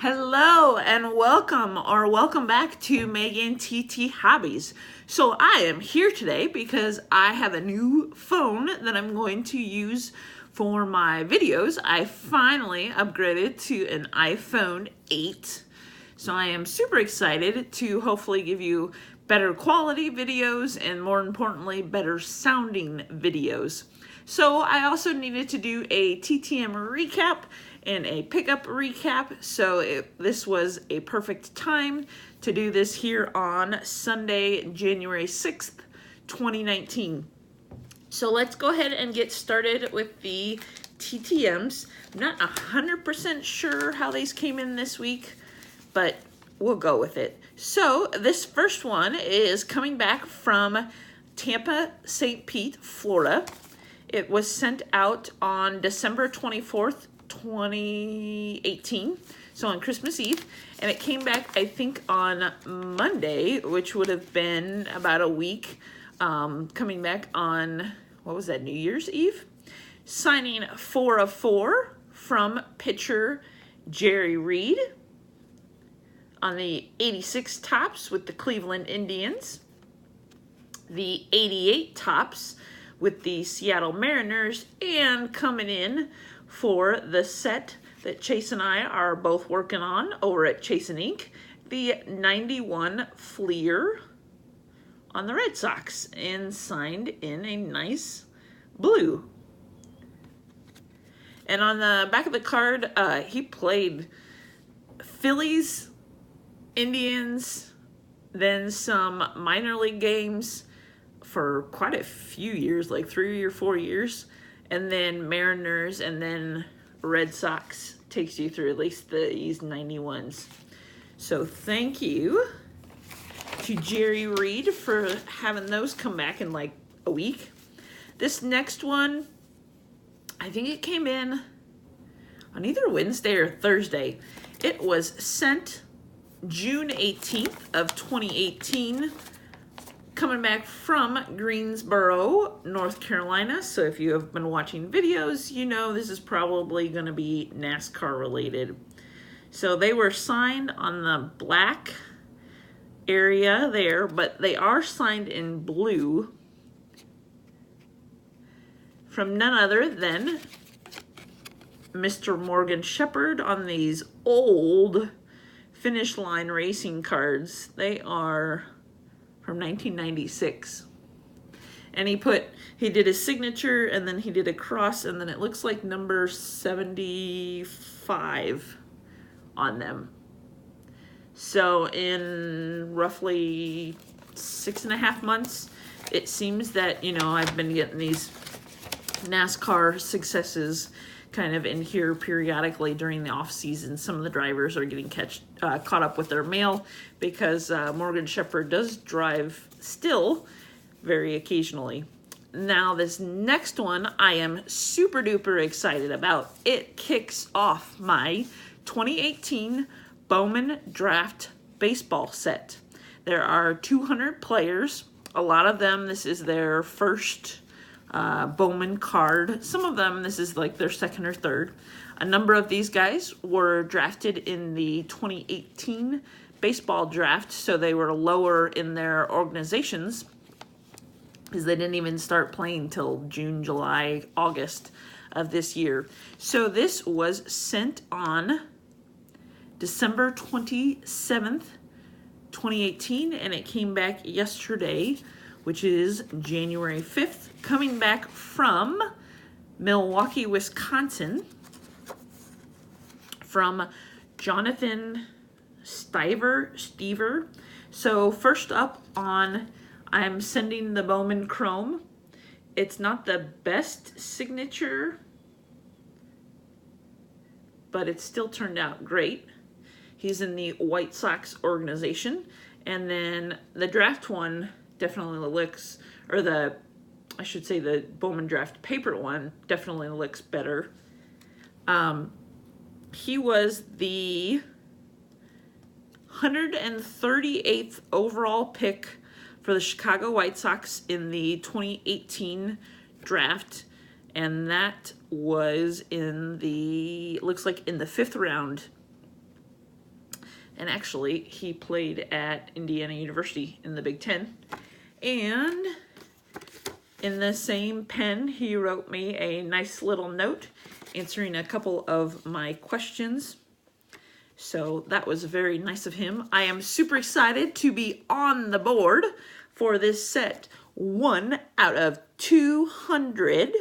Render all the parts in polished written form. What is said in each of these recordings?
Hello and welcome back to Megan TT Hobbies. So I am here today because I have a new phone that I'm going to use for my videos. I finally upgraded to an iPhone 8. So I am super excited to hopefully give you better quality videos and more importantly, better sounding videos. So I also needed to do a TTM recap and a pickup recap. So this was a perfect time to do this here on Sunday, January 6th, 2019. So let's go ahead and get started with the TTMs. I'm not 100% sure how these came in this week, but we'll go with it. So this first one is coming back from Tampa, St. Pete, Florida. It was sent out on December 24th, 2018, so on Christmas Eve, and it came back, I think, on Monday, which would have been about a week, coming back on, what was that, New Year's Eve? Signing 4 of 4 from pitcher Jerry Reed on the 86 tops with the Cleveland Indians, the 88 tops with the Seattle Mariners, and coming in for the set that Chase and I are both working on over at Chase and Ink, the 91 Fleer on the Red Sox, and signed in a nice blue. And on the back of the card, he played Phillies, Indians, then some minor league games for quite a few years, like 3 or 4 years, and then Mariners, and then Red Sox takes you through at least these 91s. So thank you to Jerry Reed for having those come back in like a week. This next one, I think it came in on either Wednesday or Thursday. It was sent June 18th of 2018, coming back from Greensboro, North Carolina. So if you have been watching videos, you know this is probably going to be NASCAR related. So they were signed on the black area there, but they are signed in blue from none other than Mr. Morgan Shepherd on these old Finish Line racing cards. They are from 1996, and he did his signature, and then he did a cross, and then it looks like number 75 on them. So in roughly 6.5 months, it seems that, you know, I've been getting these NASCAR successes kind of in here periodically during the off season. Some of the drivers are getting caught up with their mail because Morgan Shepherd does drive still very occasionally. Now this next one I am super duper excited about. It kicks off my 2018 Bowman Draft baseball set. There are 200 players. A lot of them, this is their first Bowman card. Some of them, this is like their second or third. A number of these guys were drafted in the 2018 baseball draft, so they were lower in their organizations because they didn't even start playing till June, July, August of this year. So this was sent on December 27th, 2018, and it came back yesterday, which is January 5th, coming back from Milwaukee, Wisconsin, from Jonathan Stever. So first up I'm sending the Bowman Chrome. It's not the best signature, but it still turned out great. He's in the White Sox organization, and then the draft one definitely looks, or the Bowman draft paper one definitely looks better. He was the 138th overall pick for the Chicago White Sox in the 2018 draft, and that was looks like in the 5th round And actually, he played at Indiana University in the Big Ten. And in the same pen, he wrote me a nice little note answering a couple of my questions. So that was very nice of him. I am super excited to be on the board for this set 1 out of 200.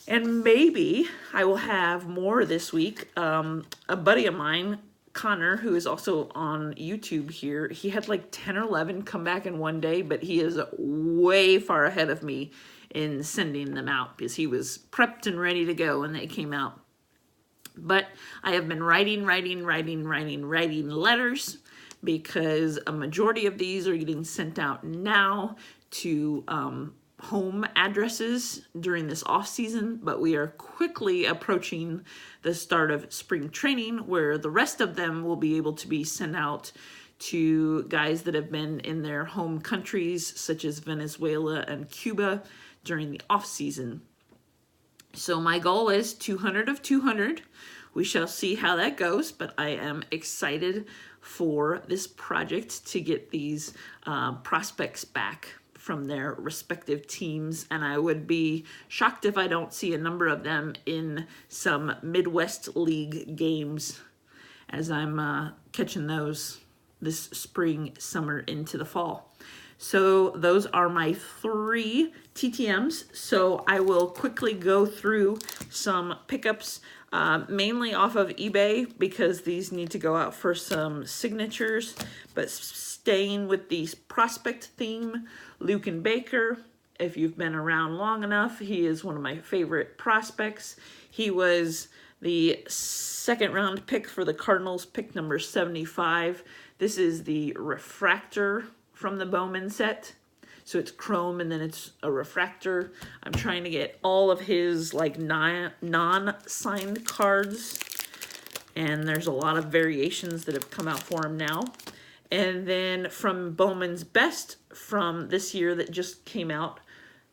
And maybe I will have more this week. A buddy of mine, Connor, who is also on YouTube here, he had like 10 or 11 come back in one day, but he is way far ahead of me in sending them out because he was prepped and ready to go when they came out. But I have been writing letters because a majority of these are getting sent out now to home addresses during this off season, but we are quickly approaching the start of spring training where the rest of them will be able to be sent out to guys that have been in their home countries such as Venezuela and Cuba during the off season. So my goal is 200 of 200. We shall see how that goes, but I am excited for this project to get these prospects back from their respective teams, and I would be shocked if I don't see a number of them in some Midwest League games as I'm catching those this spring, summer, into the fall. So those are my 3 TTMs. So I will quickly go through some pickups, mainly off of eBay because these need to go out for some signatures, but staying with the prospect theme, Lucan Baker, if you've been around long enough, he is one of my favorite prospects. He was the 2nd round pick for the Cardinals, pick number 75. This is the refractor from the Bowman set. So it's chrome and then it's a refractor. I'm trying to get all of his like non-signed cards. And there's a lot of variations that have come out for him now. And then from Bowman's Best from this year that just came out,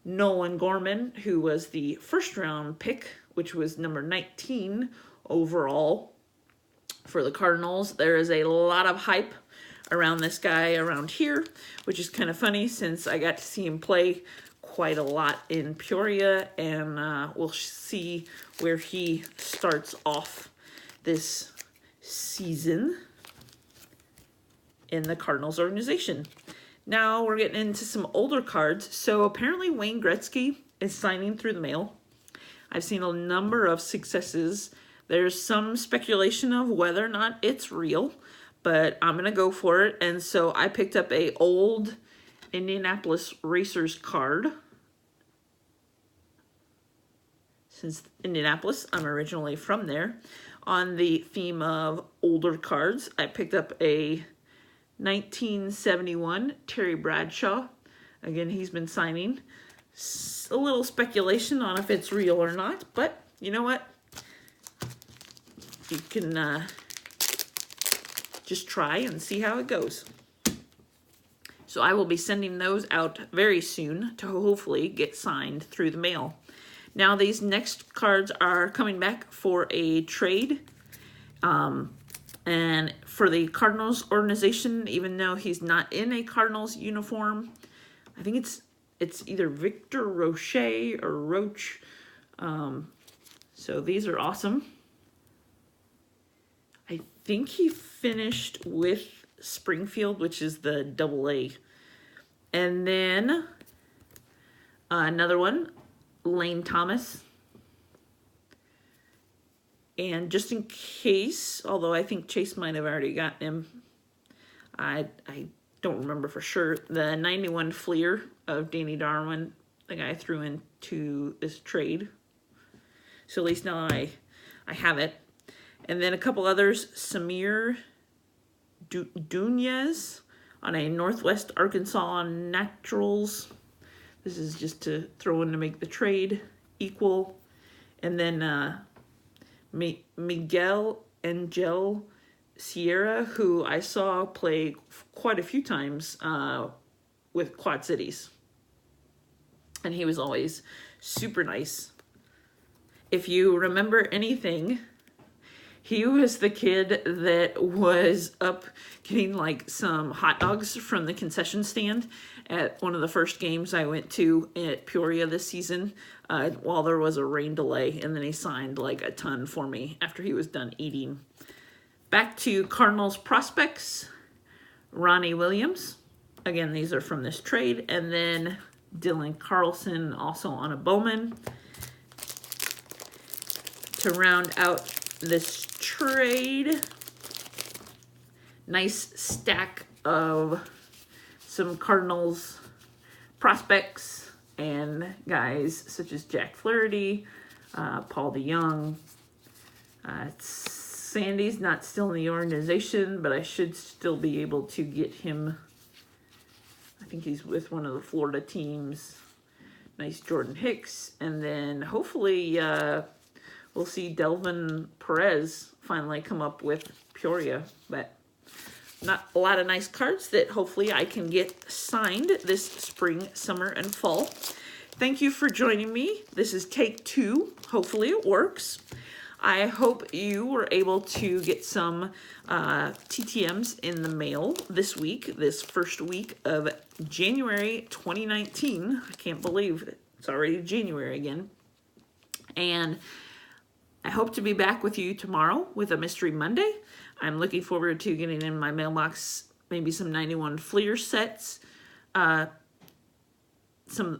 Nolan Gorman, who was the 1st round pick, which was number 19 overall for the Cardinals. There is a lot of hype around this guy around here, which is kind of funny since I got to see him play quite a lot in Peoria, and we'll see where he starts off this season in the Cardinals organization. Now we're getting into some older cards. So apparently Wayne Gretzky is signing through the mail. I've seen a number of successes. There's some speculation of whether or not it's real, but I'm going to go for it. And so I picked up a old Indianapolis Racers card. Since Indianapolis, I'm originally from there. On the theme of older cards, I picked up a 1971 Terry Bradshaw. Again, he's been signing. A little speculation on if it's real or not, but you know what? You can just try and see how it goes. So I will be sending those out very soon to hopefully get signed through the mail. Now these next cards are coming back for a trade. And for the Cardinals organization, even though he's not in a Cardinals uniform, I think it's either Victor Roche or Roche. So these are awesome. I think he finished with Springfield, which is the AA. And then another one, Lane Thomas. And just in case, although I think Chase might have already gotten him, I don't remember for sure, the 91 Fleer of Danny Darwin, the guy threw into this trade. So at least now I have it. And then a couple others, Samir Dunez on a Northwest Arkansas Naturals. This is just to throw in to make the trade equal. And then Miguel Angel Sierra, who I saw play quite a few times with Quad Cities. And he was always super nice. If you remember anything, He was the kid that was up getting like some hot dogs from the concession stand at one of the first games I went to at Peoria this season while there was a rain delay, and then he signed like a ton for me after he was done eating. Back to Cardinals prospects, Ronnie Williams. Again, these are from this trade. And then Dylan Carlson also on a Bowman. To round out this trade, nice stack of some Cardinals prospects and guys such as Jack Flaherty, Paul DeYoung. Sandy's not still in the organization, but I should still be able to get him. I think he's with one of the Florida teams. Nice Jordan Hicks. And then hopefully we'll see Delvin Perez finally come up with Peoria. But not a lot of nice cards that hopefully I can get signed this spring, summer, and fall. Thank you for joining me. This is take 2. Hopefully it works. I hope you were able to get some TTMs in the mail this week, this first week of January 2019. I can't believe it's already January again. And I hope to be back with you tomorrow with a Mystery Monday. I'm looking forward to getting in my mailbox maybe some 91 Fleer sets, some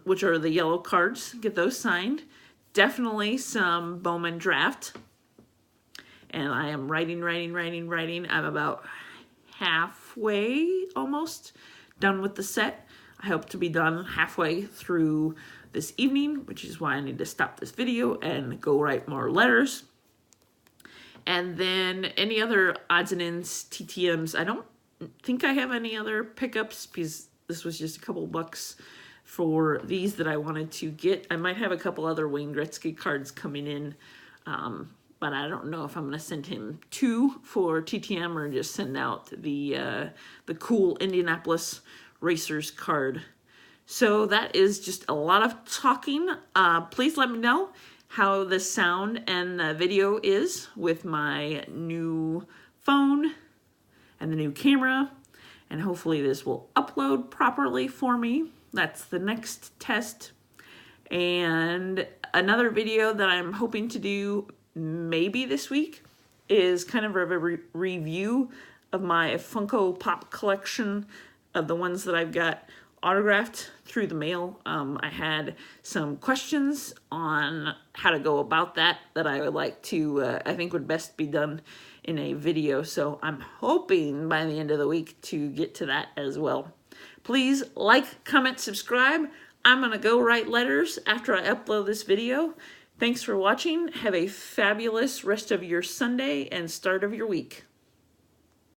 which are the yellow cards. Get those signed. Definitely some Bowman draft. And I am writing. I'm about halfway almost done with the set. I hope to be done halfway through this evening, which is why I need to stop this video and go write more letters. And then any other odds and ends, TTMs, I don't think I have any other pickups because this was just a couple bucks for these that I wanted to get. I might have a couple other Wayne Gretzky cards coming in, but I don't know if I'm going to send him 2 for TTM or just send out the cool Indianapolis Racers card. So that is just a lot of talking. Please let me know how the sound and the video is with my new phone and the new camera. And hopefully this will upload properly for me. That's the next test. And another video that I'm hoping to do maybe this week is kind of a review of my Funko Pop collection of the ones that I've got autographed through the mail. I had some questions on how to go about that I would like to, I think would best be done in a video. So I'm hoping by the end of the week to get to that as well. Please like, comment, subscribe. I'm going to go write letters after I upload this video. Thanks for watching. Have a fabulous rest of your Sunday and start of your week.